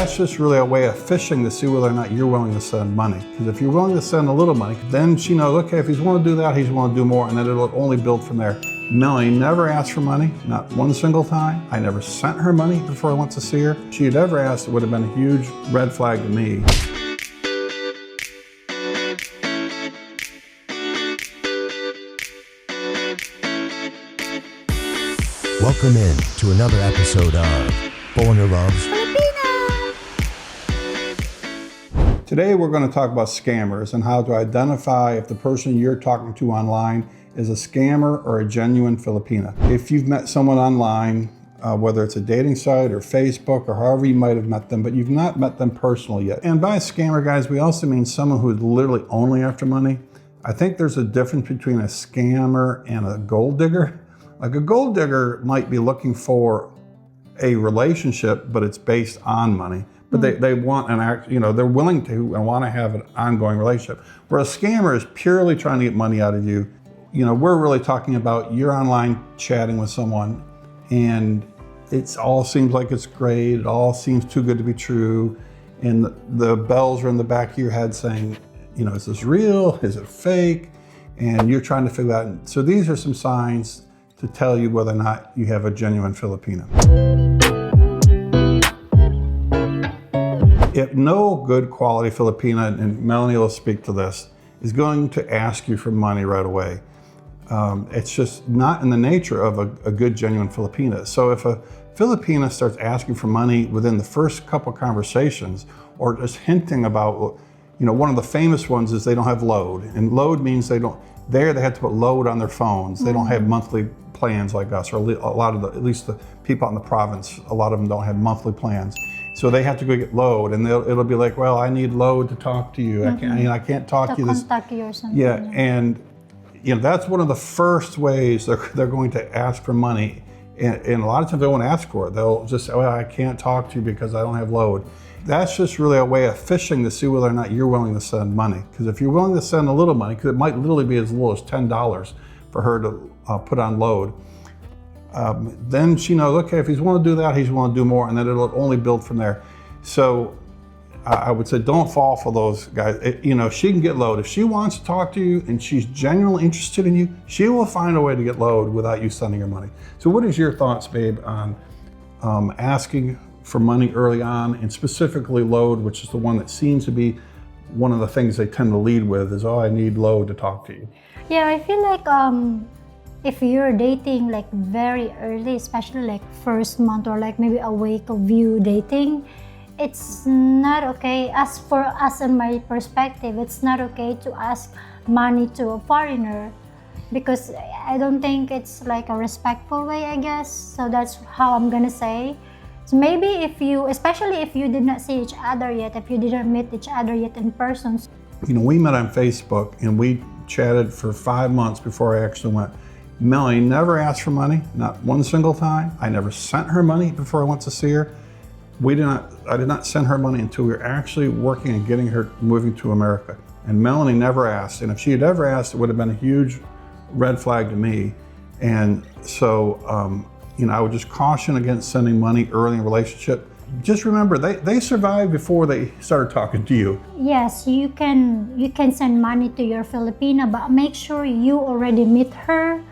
That's just really a way of fishing to see whether or not you're willing to send money. Because if you're willing to send a little money, then she knows, okay, if he's willing to do that, he's willing to do more, and then it'll only build from there. Melanie never asked for money, not one single time. I never sent her money before I went to see her. If she had ever asked, it would have been a huge red flag to me. Welcome in to another episode of Foreigner Loves Filipina. Today we're going to talk about scammers and how to identify if the person you're talking to online is a scammer or a genuine Filipina. If you've met someone online, whether it's a dating site or Facebook or however you might have met them, but you've not met them personally yet. And by a scammer, guys, we also mean someone who's literally only after money. I think there's a difference between a scammer and a gold digger. Like a gold digger might be looking for a relationship, but it's based on money. But they want an act, they're willing to and want to have an ongoing relationship. Where a scammer is purely trying to get money out of you. We're really talking about you're online chatting with someone and it all seems like it's great. It all seems too good to be true. And the bells are in the back of your head saying, is this real? Is it fake? And you're trying to figure that out. So these are some signs to tell you whether or not you have a genuine Filipina. If no good quality Filipina, and Melanie will speak to this, is going to ask you for money right away. It's just not in the nature of a good, genuine Filipina. So if a Filipina starts asking for money within the first couple conversations, or just hinting about, one of the famous ones is they don't have load. And load means they have to put load on their phones. They don't have monthly plans like us, or at least the people in the province, a lot of them don't have monthly plans. So they have to go get load, and it'll be like, well, I need load to talk to you. I can't talk to you. Contact you or something. Yeah, and that's one of the first ways they're going to ask for money. And a lot of times they won't ask for it. They'll just say, well, I can't talk to you because I don't have load. That's just really a way of fishing to see whether or not you're willing to send money. Because if you're willing to send a little money, because it might literally be as little as $10 for her to put on load, then she knows, okay, if he's willing to do that, he's willing to do more, and then it'll only build from there. So I would say don't fall for those guys. She can get load. If she wants to talk to you and she's genuinely interested in you, she will find a way to get load without you sending her money. So what is your thoughts, babe, on asking for money early on, and specifically load, which is the one that seems to be one of the things they tend to lead with is, oh, I need load to talk to you. Yeah, I feel like if you're dating like very early, especially like first month or like maybe a week of you dating, it's not okay. As for us, in my perspective, it's not okay to ask money to a foreigner, because I don't think it's like a respectful way, I guess. So that's how I'm gonna say. So maybe especially if you did not see each other yet, if you didn't meet each other yet in person. We met on Facebook and we chatted for 5 months before I actually went. Melanie never asked for money, not one single time. I never sent her money before I went to see her. I did not send her money until we were actually working and getting her moving to America. And Melanie never asked. And if she had ever asked, it would have been a huge red flag to me. And so, I would just caution against sending money early in a relationship. Just remember, they survived before they started talking to you. Yes, you can send money to your Filipina, but make sure you already meet her.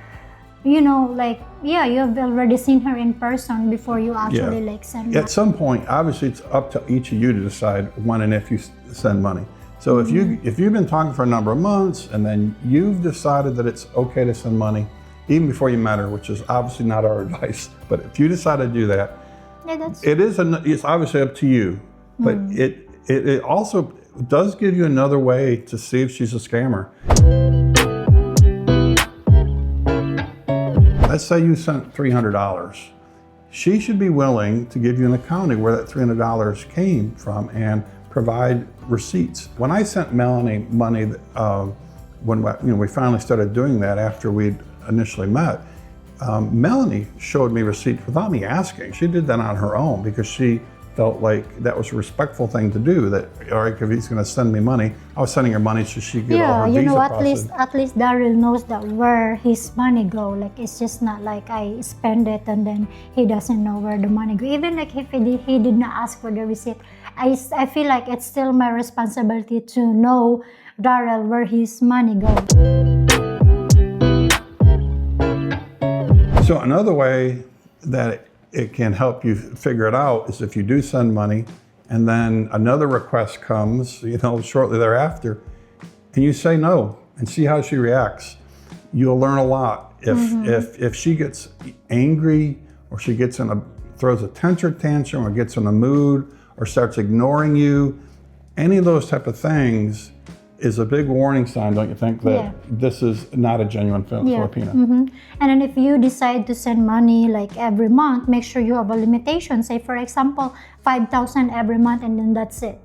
You have already seen her in person before you actually send money. At some point, obviously, it's up to each of you to decide when and if you send money. So if you've been talking for a number of months and then you've decided that it's okay to send money, even before you met her, which is obviously not our advice, but if you decide to do that, it's obviously up to you. But it also does give you another way to see if she's a scammer. Let's say you sent $300. She should be willing to give you an accounting where that $300 came from and provide receipts. When I sent Melanie money, when we finally started doing that after we'd initially met, Melanie showed me receipts without me asking. She did that on her own because she felt like that was a respectful thing to do. That, all right, if he's going to send me money, I was sending her money so she could get all her you visa know, processed. at least Daryl knows that where his money go. Like, it's just not like I spend it and then he doesn't know where the money go. Even like if he did not ask for the receipt, I feel like it's still my responsibility to know Daryl where his money goes. So another way that it can help you figure it out is if you do send money and then another request comes, you know, shortly thereafter, and you say no and see how she reacts. You'll learn a lot. If she gets angry or she gets throws a temper tantrum or gets in a mood or starts ignoring you, any of those type of things is a big warning sign, don't you think, that this is not a genuine Filipina? And then if you decide to send money like every month, make sure you have a limitation. Say, for example, 5,000 every month, and then that's it.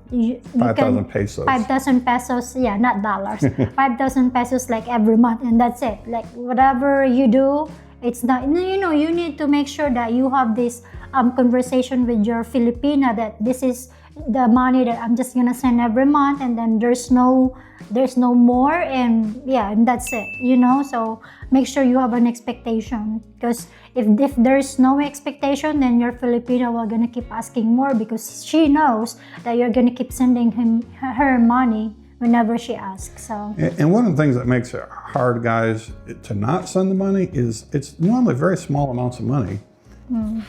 5,000 pesos. 5,000 pesos, yeah, not dollars. 5,000 pesos like every month, and that's it. Like whatever you do, it's not, you know, you need to make sure that you have this conversation with your Filipina that this is the money that I'm just gonna send every month, and then there's no more, and and that's it, you know. So make sure you have an expectation, because if there's no expectation, then your Filipino will gonna keep asking more, because she knows that you're gonna keep sending her money whenever she asks. So and one of the things that makes it hard, guys, to not send the money is it's normally very small amounts of money.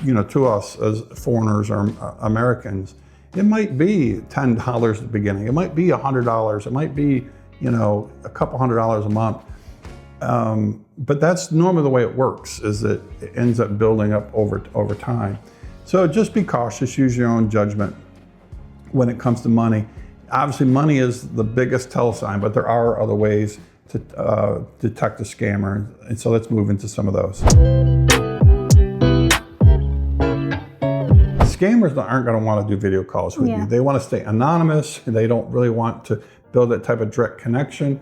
You know, to us as foreigners or Americans, it might be $10 at the beginning. It might be $100. It might be, you know, a couple $100 a month. But that's normally the way it works, is that it ends up building up over time. So just be cautious, use your own judgment when it comes to money. Obviously, money is the biggest tell sign, but there are other ways to detect a scammer. And so let's move into some of those. Scammers aren't going to want to do video calls with you. They want to stay anonymous. They don't really want to build that type of direct connection.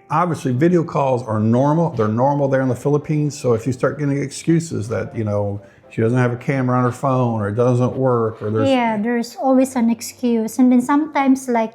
Obviously, video calls are normal. They're normal there in the Philippines. So if you start getting excuses that, you know, she doesn't have a camera on her phone, or it doesn't work, or there's always an excuse. And then sometimes, like,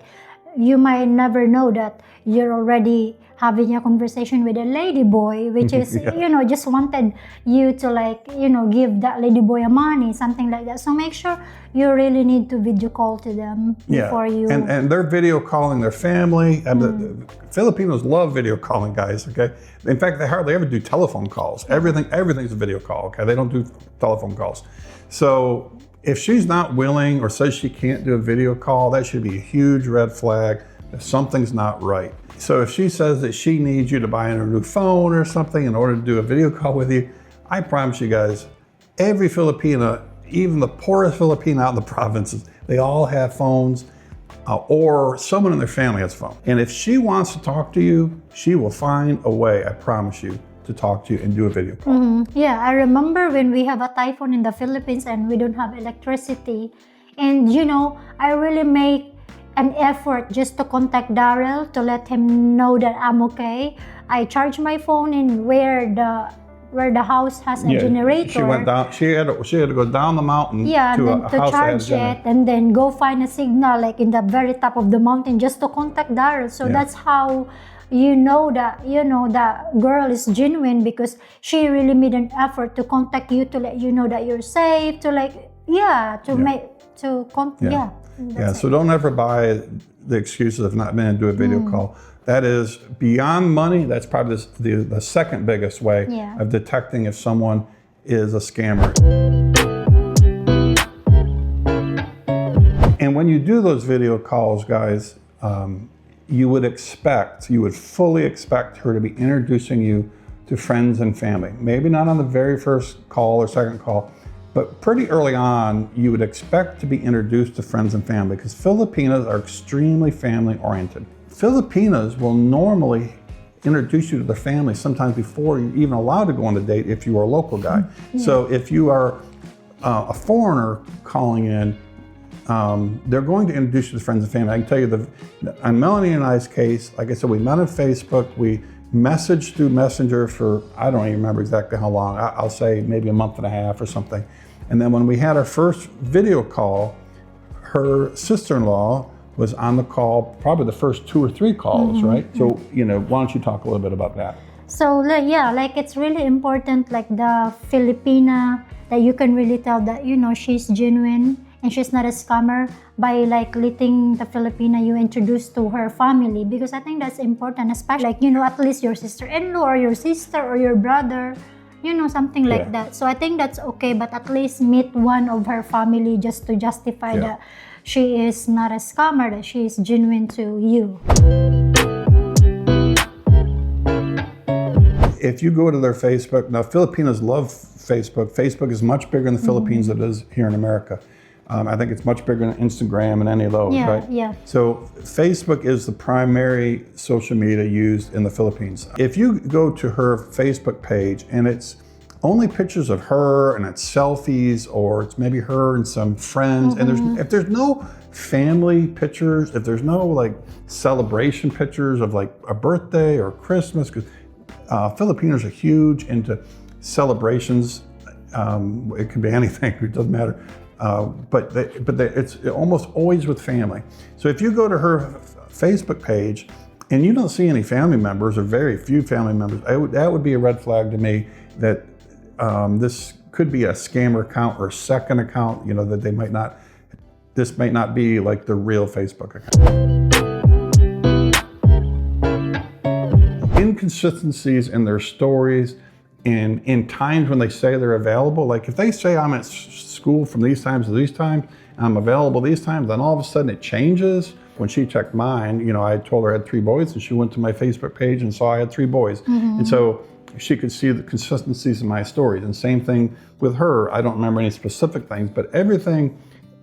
you might never know that you're already having a conversation with a lady boy, which is, you know, just wanted you to, like, you know, give that lady boy a money, something like that. So make sure you really need to video call to them before you. And they're video calling their family. And the Filipinos love video calling, guys, okay? In fact, they hardly ever do telephone calls. Everything's a video call, okay? They don't do telephone calls. So if she's not willing or says she can't do a video call, that should be a huge red flag that something's not right. So if she says that she needs you to buy her a new phone or something in order to do a video call with you, I promise you guys, every Filipina, even the poorest Filipina out in the provinces, they all have phones, or someone in their family has a phone. And if she wants to talk to you, she will find a way, I promise you, to talk to you and do a video call. Yeah, I remember when we have a typhoon in the Philippines and we don't have electricity. And, you know, I really make an effort just to contact Daryl to let him know that I'm okay. I charge my phone in where the house has a generator. She went down. She had to go down the mountain to then a to house charge it, and then go find a signal like in the very top of the mountain just to contact Daryl. So that's how you know that that girl is genuine, because she really made an effort to contact you to let you know that you're safe. So don't ever buy the excuses of not being able to do a video call. That is beyond money. That's probably the second biggest way of detecting if someone is a scammer. And when you do those video calls, guys, you would fully expect her to be introducing you to friends and family. Maybe not on the very first call or second call, but pretty early on, you would expect to be introduced to friends and family, because Filipinas are extremely family-oriented. Filipinas will normally introduce you to their family sometimes before you're even allowed to go on a date if you are a local guy. So if you are a foreigner calling in, they're going to introduce you to friends and family. I can tell you, on Melanie and I's case, like I said, we met on Facebook. We messaged through Messenger for, I don't even remember exactly how long. I'll say maybe a month and a half or something. And then when we had our first video call, her sister-in-law was on the call, probably the first 2 or 3 calls, right? So, why don't you talk a little bit about that? So like it's really important, like the Filipina, that you can really tell that, she's genuine and she's not a scammer by like letting the Filipina you introduce to her family, because I think that's important, especially like, at least your sister-in-law or your sister or your brother, something like that. So I think that's okay, but at least meet one of her family just to justify that she is not a scammer, that she is genuine to you. If you go to their Facebook, now Filipinos love Facebook. Facebook is much bigger in the Philippines than it is here in America. I think it's much bigger than Instagram and any of those, right? Yeah. So Facebook is the primary social media used in the Philippines. If you go to her Facebook page and it's only pictures of her and it's selfies, or it's maybe her and some friends, and if there's no family pictures, if there's no like celebration pictures of like a birthday or Christmas, because Filipinos are huge into celebrations. It could be anything, it doesn't matter. But it's almost always with family. So if you go to her Facebook page and you don't see any family members or very few family members, that would be a red flag to me that this could be a scammer account or a second account, that this might not be like the real Facebook account. Inconsistencies in their stories and in times when they say they're available. Like if they say I'm at school from these times to these times, I'm available these times, then all of a sudden it changes. When she checked mine, I told her I had 3 boys, and she went to my Facebook page and saw I had 3 boys. And so she could see the consistencies in my stories. And same thing with her. I don't remember any specific things, but everything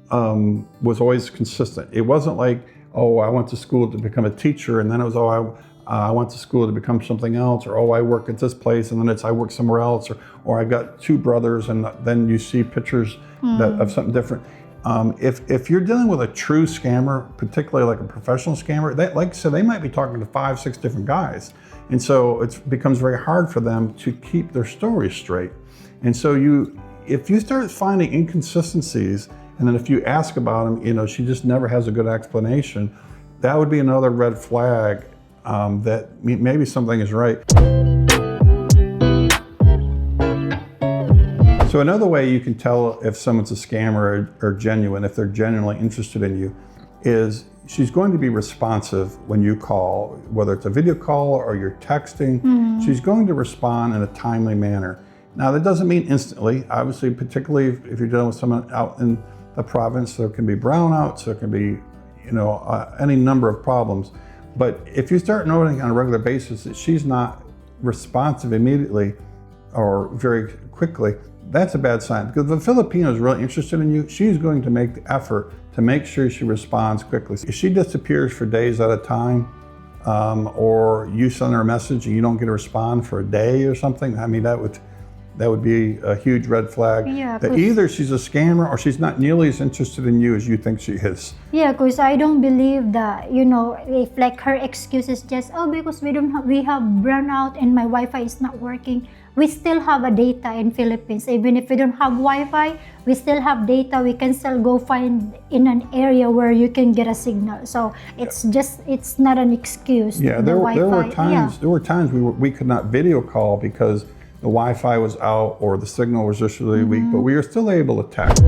was always consistent. It wasn't like, oh, I went to school to become a teacher, and then it was, I went to school to become something else, or I work at this place, and then it's I work somewhere else, or I've got 2 brothers, and then you see pictures of something different. If you're dealing with a true scammer, particularly like a professional scammer, like I said, they might be talking to 5, 6 different guys, and so it becomes very hard for them to keep their stories straight. And so if you start finding inconsistencies, and then if you ask about them, she just never has a good explanation, that would be another red flag. That maybe something is right. So another way you can tell if someone's a scammer or genuine, if they're genuinely interested in you, is she's going to be responsive when you call, whether it's a video call or you're texting. She's going to respond in a timely manner. Now that doesn't mean instantly, obviously, particularly if you're dealing with someone out in the province, there can be brownouts, there can be, any number of problems. But if you start noticing on a regular basis that she's not responsive immediately or very quickly, that's a bad sign. Because if the Filipino is really interested in you, she's going to make the effort to make sure she responds quickly. If she disappears for days at a time, or you send her a message and you don't get a respond for a day or something, that would be a huge red flag. That either she's a scammer or she's not nearly as interested in you as you think she is. Yeah, because I don't believe that, if like her excuse is just, because we have brownout and my Wi-Fi is not working. We still have a data in Philippines. Even if we don't have Wi-Fi, we still have data. We can still go find in an area where you can get a signal. So it's it's not an excuse. Yeah, there were times we could not video call because the Wi-Fi was out or the signal was just really weak, but we were still able to text.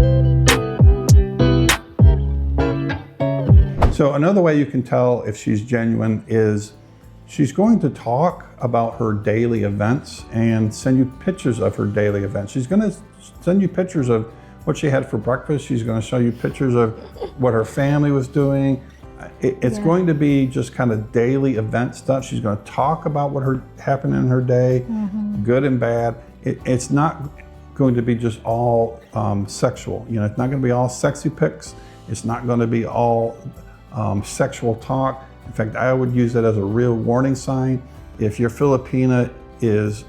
So another way you can tell if she's genuine is she's going to talk about her daily events and send you pictures of her daily events. She's going to send you pictures of what she had for breakfast. She's going to show you pictures of what her family was doing. It's going to be just kind of daily event stuff. She's going to talk about what happened in her day, good and bad. It's not going to be just all sexual. It's not going to be all sexy pics. It's not going to be all sexual talk. In fact, I would use it as a real warning sign. If your Filipina is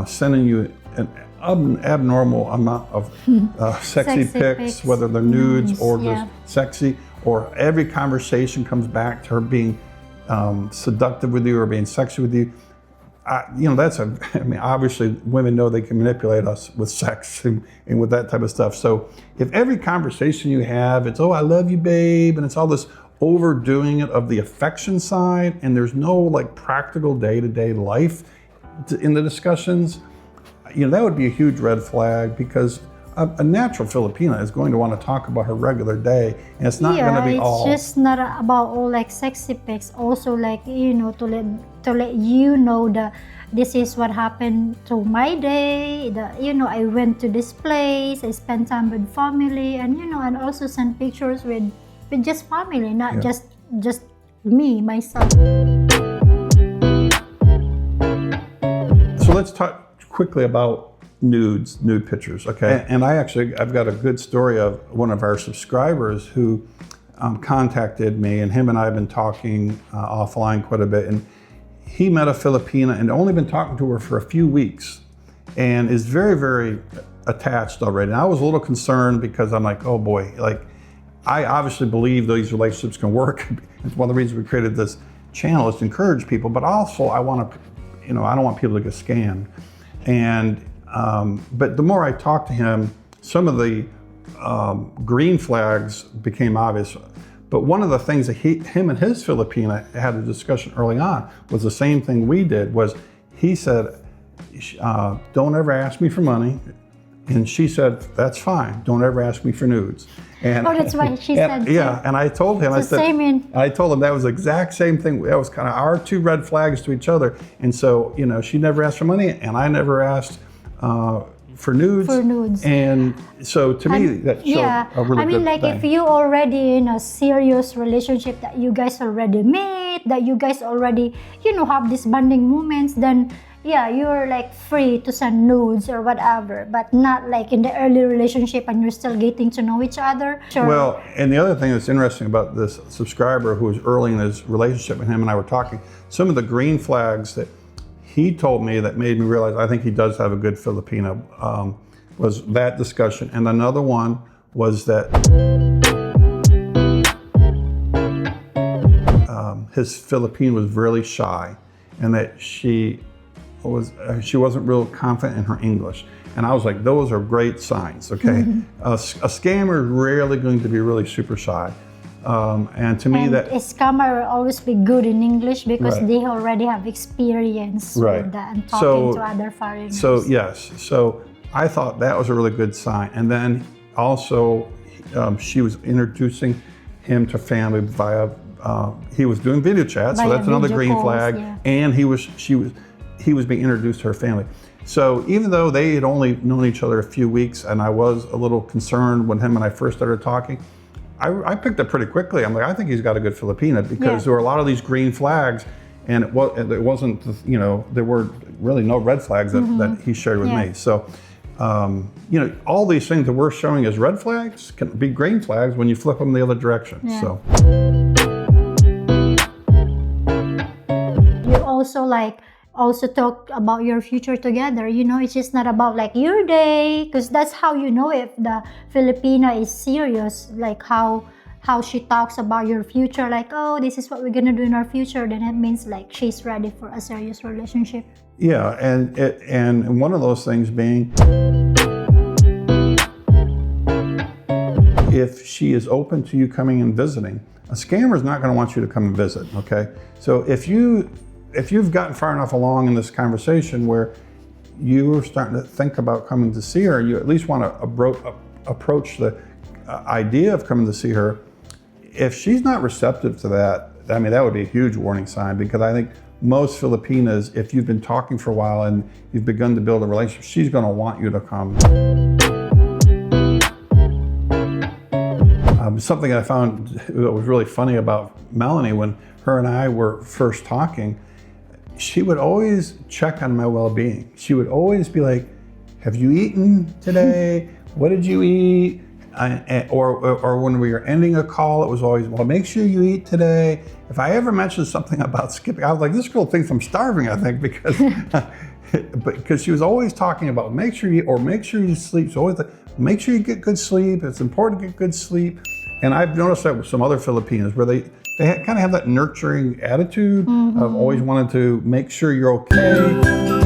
sending you an abnormal amount of sexy pics, whether they're nudes or just sexy, or every conversation comes back to her being seductive with you or being sexy with you, I mean, obviously women know they can manipulate us with sex and with that type of stuff. So if every conversation you have, it's, oh, I love you, babe, and it's all this overdoing it of the affection side, and there's no like practical day-to-day life in the discussions, that would be a huge red flag, because a natural Filipina is going to want to talk about her regular day, and it's not going to be all. It's just not about all like sexy pics. Also, like to let you know that this is what happened to my day. I went to this place. I spent time with family, and and also send pictures with just family, not just me myself. So let's talk quickly about nude pictures, okay? And I've got a good story of one of our subscribers who contacted me, and him and I have been talking offline quite a bit, and he met a Filipina and only been talking to her for a few weeks and is very, very attached already. And I was a little concerned because I'm like, oh boy, like I obviously believe these relationships can work. It's one of the reasons we created this channel, is to encourage people, but also I don't want people to get scammed. And but the more I talked to him, some of the green flags became obvious. But one of the things that him and his Filipina had a discussion early on was the same thing we did. Was he said, "Don't ever ask me for money," and she said, "That's fine. Don't ever ask me for nudes." And, that's what she said. Yeah, and I told him, I told him that was the exact same thing. That was kind of our two red flags to each other. And so, she never asked for money, and I never asked for nudes. And so to me, that showed a really good thing. If you already in a serious relationship, that you guys already met, that you guys already, have these bonding moments, then you're like free to send nudes or whatever, but not like in the early relationship and you're still getting to know each other. Sure. Well, and the other thing that's interesting about this subscriber who was early in his relationship, and him and I were talking, some of the green flags that he told me that made me realize I think he does have a good Filipina was that discussion. And another one was that his Filipina was really shy, and that she wasn't real confident in her English. And I was like, those are great signs, okay? A scammer is rarely going to be really super shy. And to me, a scammer will always be good in English because they already have experience with that and talking to other foreigners. So yes, so I thought that was a really good sign. And then also, she was introducing him to family via, he was doing video chat, so that's another green flag. And he was being introduced to her family. So even though they had only known each other a few weeks, and I was a little concerned when him and I first started talking, I picked up pretty quickly. I'm like, I think he's got a good Filipina, because there were a lot of these green flags, and it wasn't, there were really no red flags that he shared with me. So, all these things that we're showing as red flags can be green flags when you flip them the other direction. So. You also talk about your future together. It's just not about like your day, because that's how you know if the Filipina is serious, like how she talks about your future, like, oh, this is what we're gonna do in our future, then it means like she's ready for a serious relationship. Yeah, and one of those things being, if she is open to you coming and visiting, a scammer is not going to want you to come and visit, okay? So if you've gotten far enough along in this conversation where you're starting to think about coming to see her, you at least want to approach the idea of coming to see her. If she's not receptive to that, I mean, that would be a huge warning sign, because I think most Filipinas, if you've been talking for a while and you've begun to build a relationship, she's going to want you to come. Something I found that was really funny about Melanie, when her and I were first talking, she would always check on my well-being. She would always be like, have you eaten today? What did you eat? Or when we were ending a call, it was always, well, make sure you eat today. If I ever mentioned something about skipping, I was like, this girl thinks I'm starving, I think, because she was always talking about make sure you sleep. So always like, make sure you get good sleep. It's important to get good sleep. And I've noticed that with some other Filipinos, where they kind of have that nurturing attitude of always wanting to make sure you're okay.